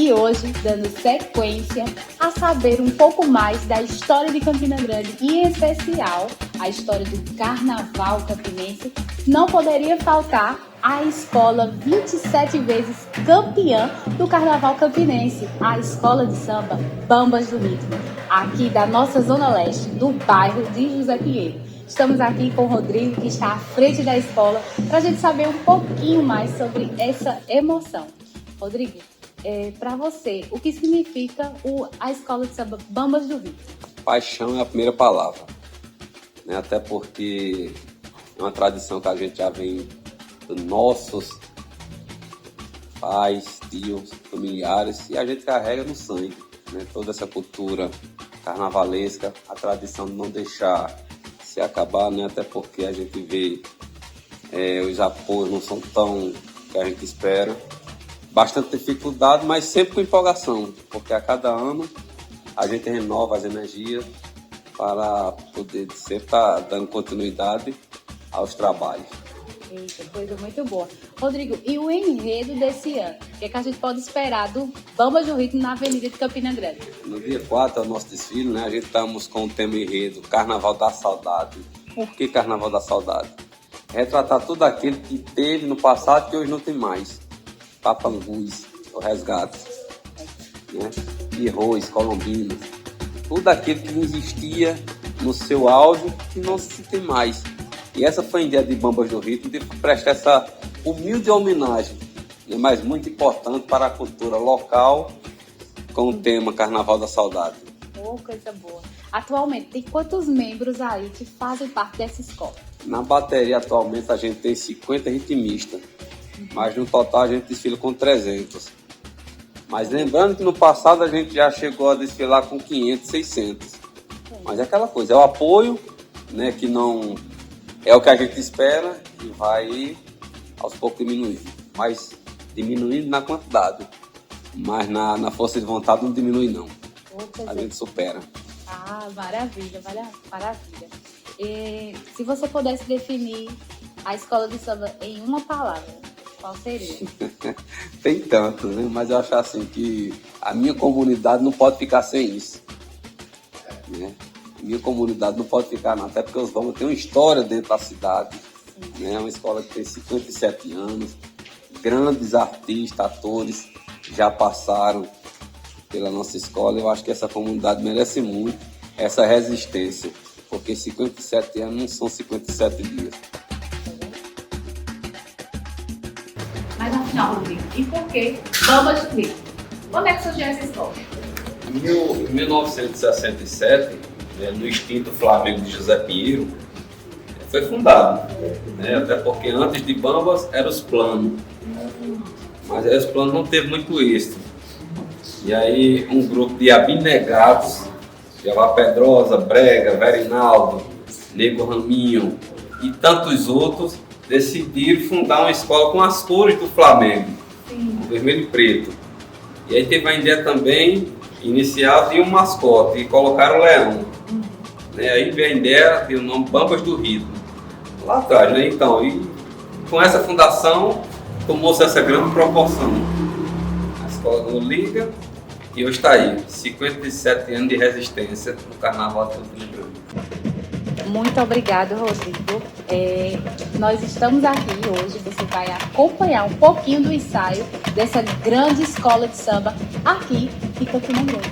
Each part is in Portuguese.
aqui hoje dando sequência a saber um pouco mais da história de Campina Grande e, em especial, a história do Carnaval campinense. Não poderia faltar a escola 27 vezes campeã do Carnaval campinense, a Escola de Samba Bambas do Ritmo, aqui da nossa Zona Leste, do bairro de José Pinheiro. Estamos aqui com o Rodrigo, que está à frente da escola, para a gente saber um pouquinho mais sobre essa emoção. Rodrigo, para você, o que significa a Escola de Samba Bambas do Ritmo? Paixão é a primeira palavra, né? Até porque é uma tradição que a gente já vem dos nossos pais, tios, familiares, e a gente carrega no sangue, né? Toda essa cultura carnavalesca, a tradição de não deixar se acabar, né? Até porque a gente vê os apoios não são tão que a gente espera. Bastante dificuldade, mas sempre com empolgação, porque a cada ano a gente renova as energias para poder sempre estar dando continuidade aos trabalhos. Eita, coisa muito boa. Rodrigo, e o enredo desse ano? O que a gente pode esperar do Bambas do Ritmo na Avenida de Campina Grande? No dia 4 é o nosso desfile, né? A gente estamos com o tema enredo Carnaval da Saudade. Por que Carnaval da Saudade? Retratar tudo aquilo que teve no passado e que hoje não tem mais. Papangus, o resgate, né? Pirrões, colombinos, tudo aquilo que existia no seu auge e não se tem mais. E essa foi a ideia de Bambas do Ritmo, de prestar essa humilde homenagem, né? Mas muito importante para a cultura local, com o tema Carnaval da Saudade. Oh, coisa boa. Atualmente, tem quantos membros aí que fazem parte dessa escola? Na bateria, atualmente, a gente tem 50 ritmistas. Mas no total a gente desfila com 300. Mas lembrando que no passado a gente já chegou a desfilar com 500, 600. Mas é aquela coisa, é o apoio, né, que não é o que a gente espera e vai aos poucos diminuindo. Mas diminuindo na quantidade. Mas na força de vontade não diminui não. A gente supera. Ah, maravilha, maravilha. E se você pudesse definir a escola de samba em uma palavra, qual seria? Tem tanto, né? Mas eu acho assim que a minha comunidade não pode ficar sem isso, né? Minha comunidade não pode ficar não, até porque os Bambas têm uma história dentro da cidade, né? É uma escola que tem 57 anos, grandes artistas, atores já passaram pela nossa escola. Eu acho que essa comunidade merece muito essa resistência, porque 57 anos não são 57 dias. Mas afinal, Rodrigo, e por que Bambas do Ritmo? Quando é que surgiu essa escola? Em 1967, né, no extinto Flamengo de José Pinheiro, foi fundado, né, até porque antes de Bambas eram os planos, mas aí os planos não teve muito êxito. E aí um grupo de abnegados, Jeová Pedrosa, Brega, Verinaldo, Nego Raminho e tantos outros, decidiram fundar uma escola com as cores do Flamengo, vermelho e preto. E aí teve a ideia também inicial de um mascote, e colocaram o leão. Né? Aí veio a ideia de o nome Bambas do Ritmo, lá atrás, né? Então, e com essa fundação tomou-se essa grande proporção. A escola não liga e hoje está aí, 57 anos de resistência no Carnaval de Campina Grande. Muito obrigado, Rodrigo. Nós estamos aqui hoje, você vai acompanhar um pouquinho do ensaio dessa grande escola de samba aqui em Campina Grande.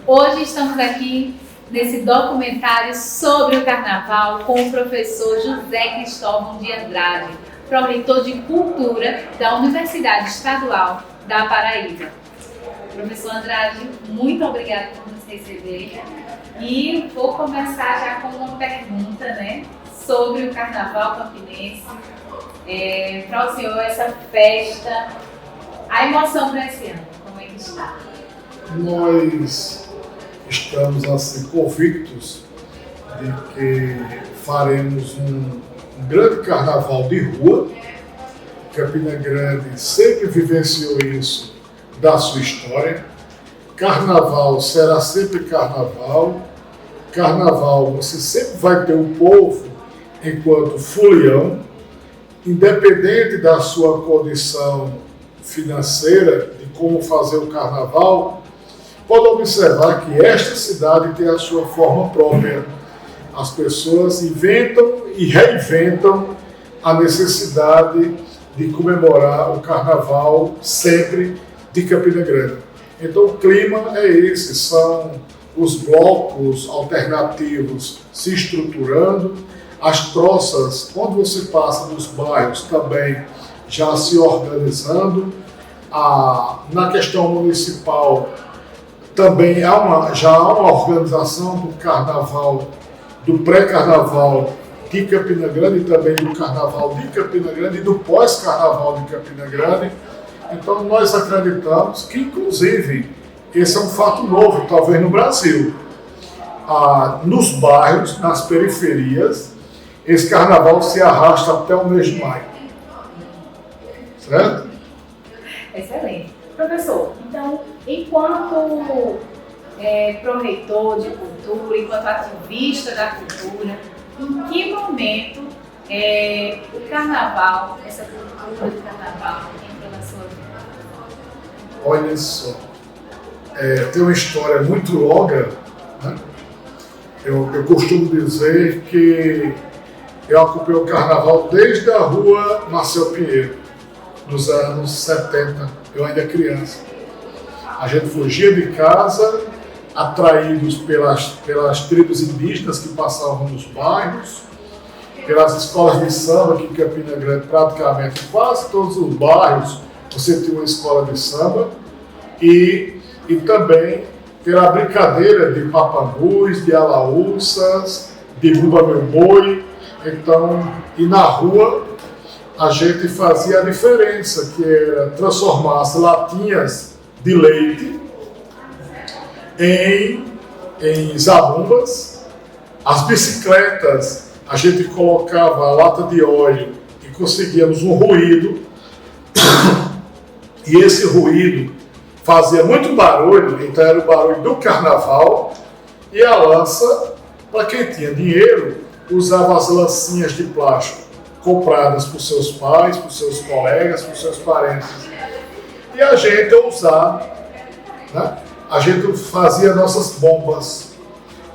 Hoje estamos aqui nesse documentário sobre o Carnaval com o professor José Cristóvão de Andrade, pró-reitor de Cultura da Universidade Estadual da Paraíba. Professor Andrade, muito obrigada por nos receber. E vou começar já com uma pergunta, sobre o Carnaval campinense. Para o senhor, essa festa, a emoção para esse ano, como é que está? Nós estamos assim convictos de que faremos um grande carnaval de rua. Campina Grande sempre vivenciou isso da sua história. Carnaval será sempre carnaval. Carnaval, você sempre vai ter o povo enquanto folião, independente da sua condição financeira, de como fazer o carnaval. Pode observar que esta cidade tem a sua forma própria. As pessoas inventam e reinventam a necessidade de comemorar o carnaval sempre de Campina Grande. Então o clima é esse, são os blocos alternativos se estruturando, as troças, quando você passa nos bairros, também já se organizando. Na questão municipal, também já há uma organização do carnaval, do pré-carnaval de Campina Grande e também do carnaval de Campina Grande e do pós-carnaval de Campina Grande. Então nós acreditamos que, inclusive, esse é um fato novo, talvez no Brasil. Nos bairros, nas periferias, esse carnaval se arrasta até o mês de maio. Certo? Excelente. Professor, então, enquanto pró-reitor de cultura, enquanto ativista da cultura, em que momento o carnaval, essa cultura do carnaval, entrou na sua vida? Olha só, tem uma história muito longa, né? Eu costumo dizer que eu acompanhei o carnaval desde a rua Marcel Pinheiro, nos anos 70, eu ainda criança. A gente fugia de casa, atraídos pelas tribos indígenas que passavam nos bairros, pelas escolas de samba, que em Campina Grande praticamente quase todos os bairros você tinha uma escola de samba, e também pela brincadeira de papangus, de alaúças, de bumba meu boi. Então, e na rua a gente fazia a diferença, que era transformar as latinhas de leite em zabumbas. As bicicletas, a gente colocava a lata de óleo e conseguíamos um ruído, e esse ruído fazia muito barulho, então era o barulho do carnaval. E a lança, para quem tinha dinheiro, usava as lancinhas de plástico compradas por seus pais, por seus colegas, por seus parentes. E a gente ousava, né? A gente fazia nossas bombas,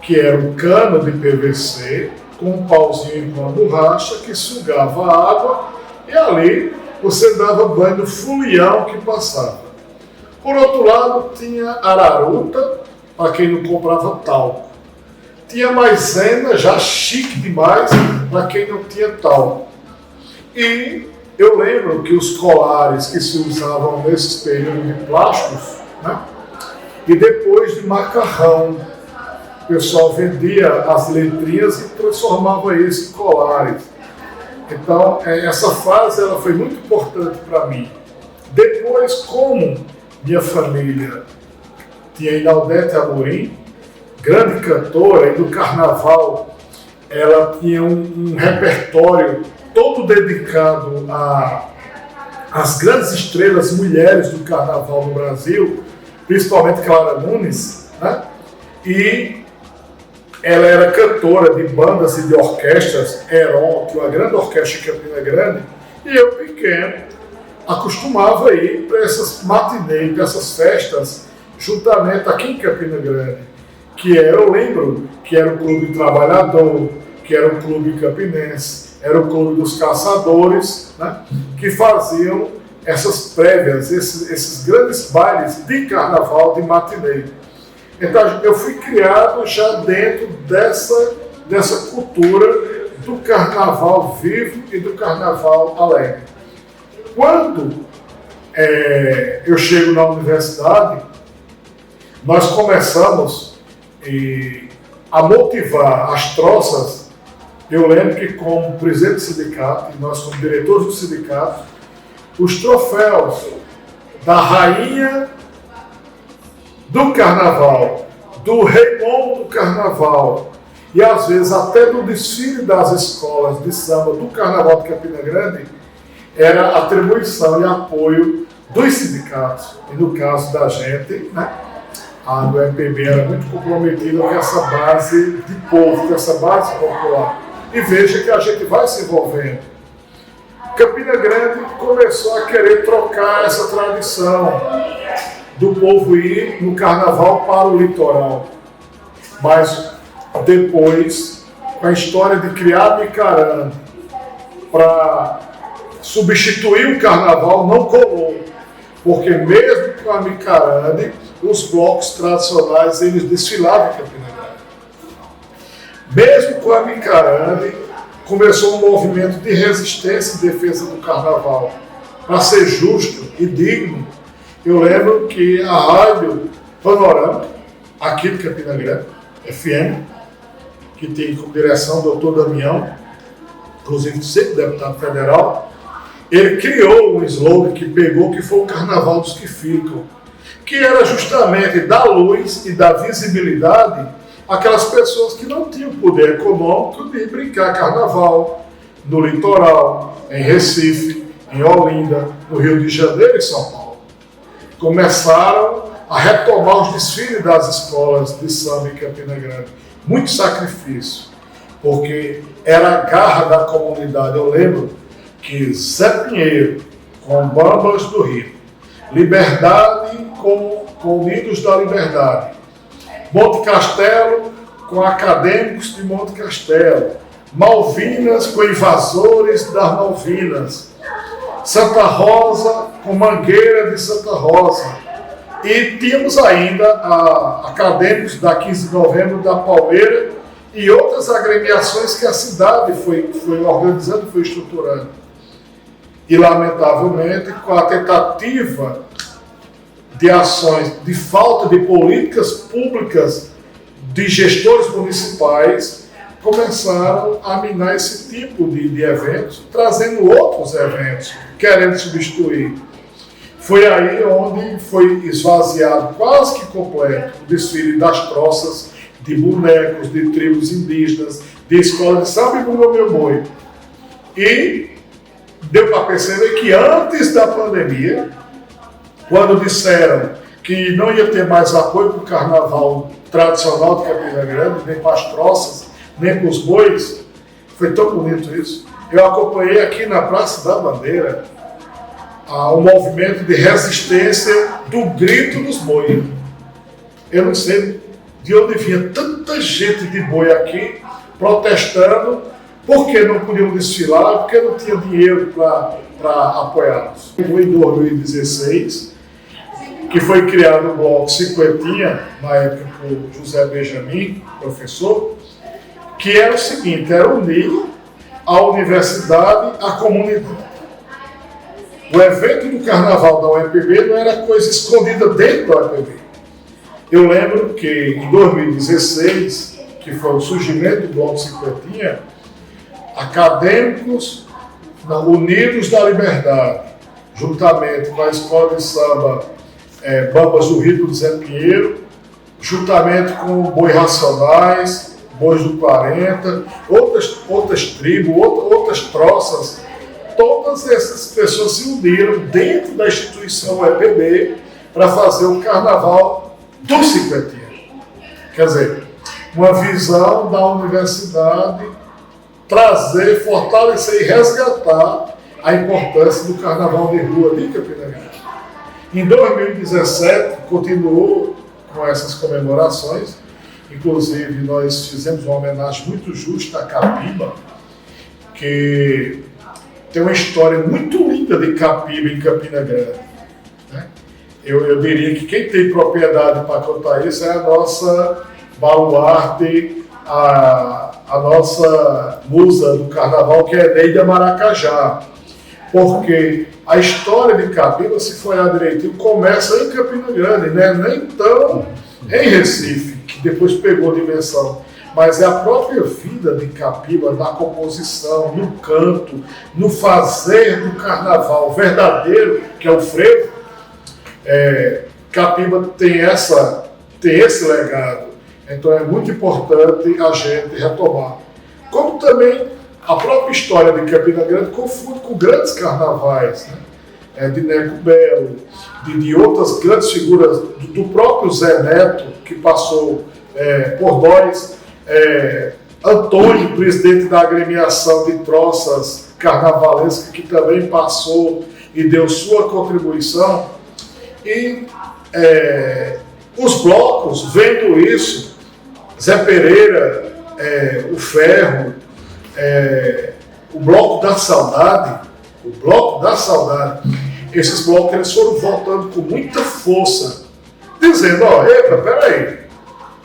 que era um cano de PVC com um pauzinho com uma borracha que sugava a água, e ali você dava banho no folião que passava. Por outro lado, tinha araruta, para quem não comprava talco. Tinha maisena, já chique demais, para quem não tinha talco. E eu lembro que os colares que se usavam nesses períodos de plásticos, né? E depois de macarrão, o pessoal vendia as letrinhas e transformava isso em colares. Então, essa fase ela foi muito importante para mim. Depois, como minha família tinha Inaldete Amorim, grande cantora, e no carnaval ela tinha um repertório todo dedicado às grandes estrelas mulheres do carnaval no Brasil, principalmente Clara Nunes, né? E ela era cantora de bandas e de orquestras, Heron, que é uma grande orquestra de Campina Grande, e eu, pequeno, acostumava a ir para essas matinês, para essas festas, juntamente aqui em Campina Grande, que eu lembro que era o Clube Trabalhador, que era o Clube Campinense, era o Clube dos Caçadores, né, que faziam essas prévias, esses grandes bailes de carnaval de matinê. Então eu fui criado já dentro dessa cultura do carnaval vivo e do carnaval alegre. Quando eu chego na universidade, nós começamos a motivar as troças. Eu lembro que, como presidente do sindicato, e nós como diretores do sindicato, os troféus da rainha do carnaval, do rei Momo do carnaval, e às vezes até do desfile das escolas de samba do carnaval de Campina Grande, era atribuição e apoio dos sindicatos. E no caso da gente, né, a do MPB era muito comprometida com essa base de povo, com essa base popular. E veja que a gente vai se envolvendo. Campina Grande começou a querer trocar essa tradição do povo ir no carnaval para o litoral. Mas depois, com a história de criar Micarande para substituir o carnaval, não colou. Porque mesmo com a Micarande, os blocos tradicionais eles desfilavam em Campina Grande. Mesmo com a Micarande, começou um movimento de resistência e defesa do carnaval. Para ser justo e digno, eu lembro que a Rádio Panorama, aqui de Campina Grande, FM, que tem como direção o Dr. Damião, inclusive sempre deputado federal, ele criou um slogan que pegou, que foi o Carnaval dos que Ficam, que era justamente dar luz e dar visibilidade àquelas pessoas que não tinham poder econômico de brincar carnaval no litoral, em Recife, em Olinda, no Rio de Janeiro e São Paulo. Começaram a retomar os desfiles das escolas de samba em Campina Grande. Muito sacrifício, porque era a garra da comunidade. Eu lembro que Zé Pinheiro, com Bambas do Rio, Liberdade com Unidos da Liberdade, Monte Castelo com Acadêmicos de Monte Castelo, Malvinas com Invasores das Malvinas, Santa Rosa com Mangueira de Santa Rosa, e tínhamos ainda Acadêmicos da 15 de Novembro da Palmeira e outras agremiações que a cidade foi organizando, foi estruturando. E, lamentavelmente, com a tentativa de ações de falta de políticas públicas de gestores municipais, começaram a minar esse tipo de eventos, trazendo outros eventos, querendo substituir. Foi aí onde foi esvaziado quase que completo o desfile das troças, de bonecos, de tribos indígenas, de escola de samba e Bumba Meu Boi. E deu para perceber que antes da pandemia, quando disseram que não ia ter mais apoio para o carnaval tradicional de Campina Grande, nem para as troças, nem para os bois, foi tão bonito isso. Eu acompanhei aqui na Praça da Bandeira um movimento de resistência do grito dos bois. Eu não sei de onde vinha tanta gente de boi aqui protestando porque não podiam desfilar, porque não tinha dinheiro para apoiá-los. Em 2016, que foi criado o Bloco Cinquentinha, na época por José Benjamin, professor, que era o seguinte, era unir a universidade à comunidade. O evento do carnaval da UEPB não era coisa escondida dentro da UEPB. Eu lembro que em 2016, que foi o surgimento do Bloco Cinquentinha, acadêmicos unidos da Liberdade, juntamente com a Escola de Samba Bambas do Rio do Zé Pinheiro, juntamente com Boi Racionais, Bois do 40, outras tribos, outras troças, todas essas pessoas se uniram dentro da instituição UEPB para fazer o carnaval do Cinquentinha. Quer dizer, uma visão da universidade trazer, fortalecer e resgatar a importância do carnaval de rua de Campina Grande. Em 2017, continuou com essas comemorações, inclusive nós fizemos uma homenagem muito justa à Capiba, que tem uma história muito linda de Capiba em Campina Grande. Né? eu diria que quem tem propriedade para contar isso é a nossa baluarte, a nossa musa do carnaval, que é Neida Maracajá. Porque a história de Capiba, se for olhar direitinho, começa em Campina Grande, né? Nem tão em Recife, que depois pegou dimensão. Mas é a própria vida de Capiba na composição, no canto, no fazer do carnaval verdadeiro, que é o frevo. Capiba tem esse legado. Então é muito importante a gente retomar. Como também a própria história de Campina Grande confunde com grandes carnavais, né? De Neco Belo, de outras grandes figuras, do próprio Zé Neto, que passou por nós, Antônio, presidente da agremiação de troças carnavalescas, que também passou e deu sua contribuição. E os blocos, vendo isso, Zé Pereira, o Ferro, o Bloco da Saudade, esses blocos eles foram voltando com muita força, dizendo, epa, peraí,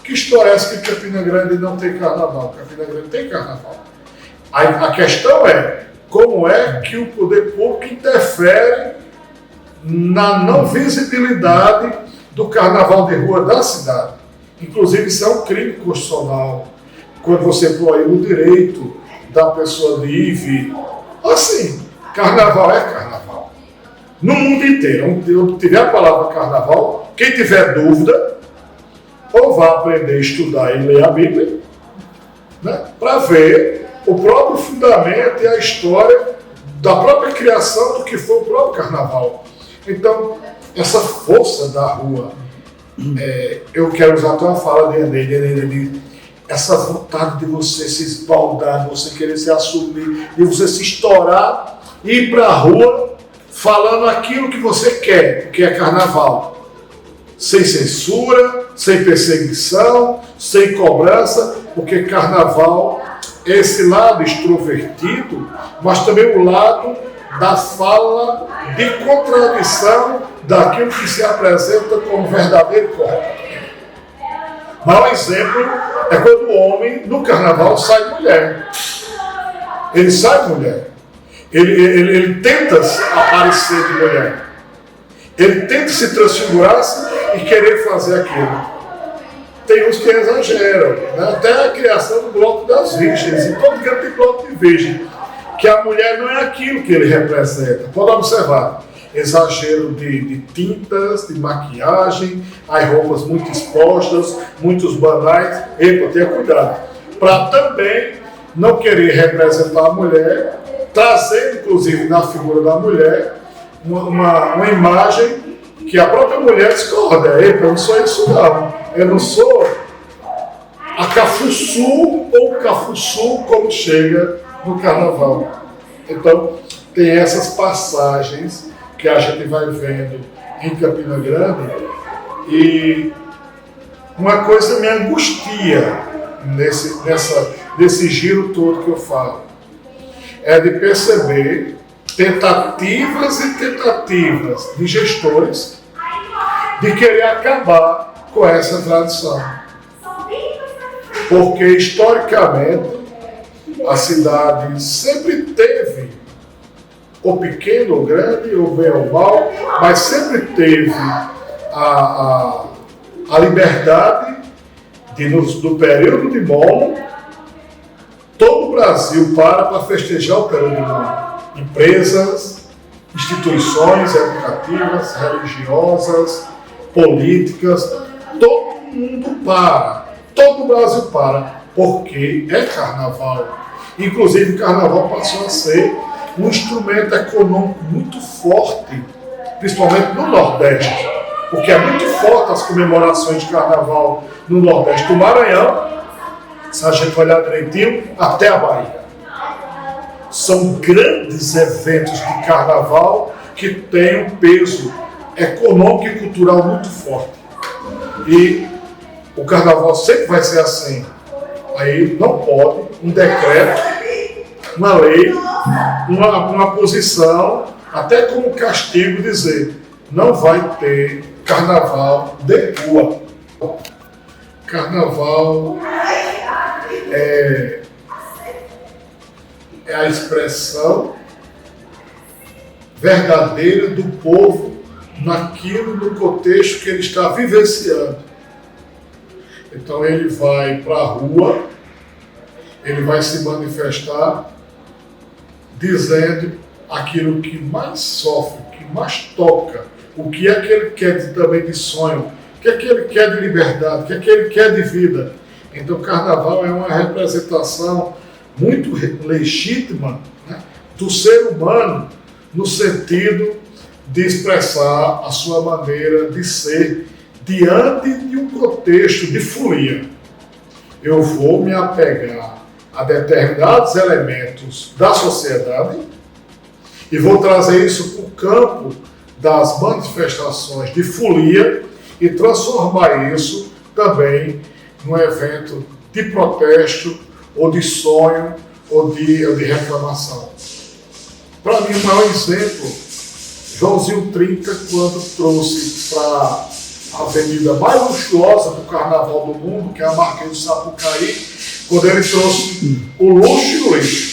que história é essa que Campina Grande não tem carnaval? Campina Grande tem carnaval. A questão é, como é que o poder público interfere na não visibilidade do carnaval de rua da cidade? Inclusive, isso é um crime constitucional, quando você proíbe o direito da pessoa livre. Assim, carnaval é carnaval. No mundo inteiro, onde tiver a palavra carnaval, quem tiver dúvida, ou vá aprender a estudar e ler a Bíblia, né, para ver o próprio fundamento e a história da própria criação do que foi o próprio carnaval. Então, essa força da rua, eu quero usar até uma fala de essa vontade de você se esbaldar, de você querer se assumir, de você se estourar e ir para a rua falando aquilo que você quer, que é carnaval. Sem censura, sem perseguição, sem cobrança, porque carnaval é esse lado extrovertido, mas também o lado da fala de contradição daquilo que se apresenta como verdadeiro e correto. O maior exemplo é quando o homem, no carnaval, sai mulher. Ele sai mulher. Ele tenta aparecer de mulher. Ele tenta se transfigurar e querer fazer aquilo. Tem uns que exageram, né? Até a criação do bloco das virgens. Em todo canto tem bloco de virgem. Que a mulher não é aquilo que ele representa. Pode observar. Exagero de tintas, de maquiagem, as roupas muito expostas, muitos banais. Tenha cuidado. Para também não querer representar a mulher, trazendo inclusive na figura da mulher uma imagem que a própria mulher discorda. Eu não sou isso não. Eu não sou a Cafuçu ou Cafuçu como chega no carnaval. Então, tem essas passagens que a gente vai vendo em Campina Grande e uma coisa me angustia nesse giro todo que eu falo é de perceber tentativas e tentativas de gestores de querer acabar com essa tradição. Porque, historicamente, a cidade sempre teve, ou pequeno ou grande, ou bem ou mal, mas sempre teve a liberdade de, no período de Momo, todo o Brasil para festejar o período de Momo. Empresas, instituições educativas, religiosas, políticas, todo mundo para, todo o Brasil para, porque é carnaval. Inclusive o carnaval passou a ser um instrumento econômico muito forte, principalmente no Nordeste, porque é muito forte as comemorações de carnaval no Nordeste do Maranhão, se a gente olhar direitinho, até a Bahia. São grandes eventos de carnaval que têm um peso econômico e cultural muito forte. E o carnaval sempre vai ser assim. Aí não pode um decreto, uma lei, uma posição, até como castigo dizer, não vai ter carnaval de rua. Carnaval é a expressão verdadeira do povo naquilo, no contexto que ele está vivenciando. Então ele vai para a rua, ele vai se manifestar dizendo aquilo que mais sofre, que mais toca, o que é que ele quer também de sonho, o que é que ele quer de liberdade, o que é que ele quer de vida. Então o carnaval é uma representação muito legítima, né, do ser humano, no sentido de expressar a sua maneira de ser diante de um contexto de folia. Eu vou me apegar a determinados elementos da sociedade e vou trazer isso para o campo das manifestações de folia e transformar isso também num evento de protesto, ou de sonho, ou de reclamação. Para mim, o maior exemplo, Joãozinho 30, quando trouxe para a avenida mais luxuosa do carnaval do mundo, que é a Marquês do Sapucaí, quando ele trouxe o luxo e o lixo.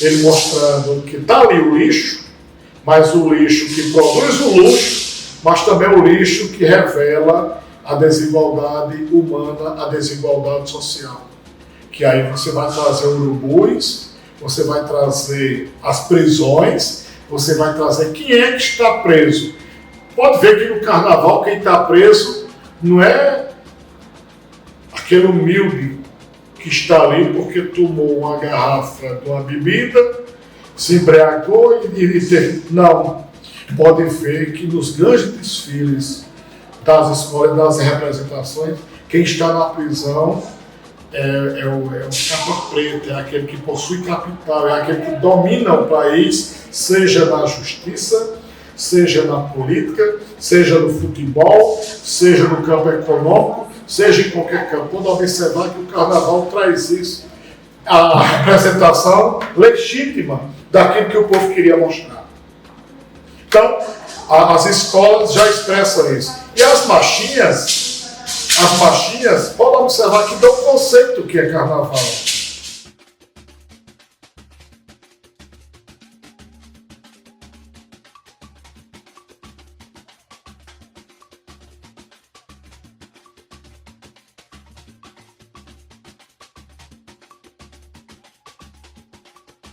Ele mostrando que está ali o lixo, mas o lixo que produz o luxo, mas também o lixo que revela a desigualdade humana, a desigualdade social. Que aí você vai trazer urubus, você vai trazer as prisões, você vai trazer quem é que está preso. Pode ver que no carnaval quem está preso não é aquele humilde que está ali porque tomou uma garrafa de uma bebida, se embriagou não. Pode ver que nos grandes desfiles das escolas, das representações, quem está na prisão é o capa preta, é aquele que possui capital, é aquele que domina o país, seja na justiça, seja na política, seja no futebol, seja no campo econômico, seja em qualquer campo. Pode observar que o carnaval traz isso, a representação legítima daquilo que o povo queria mostrar. Então, as escolas já expressam isso. E as machinhas, podem observar que dão conceito do que é carnaval.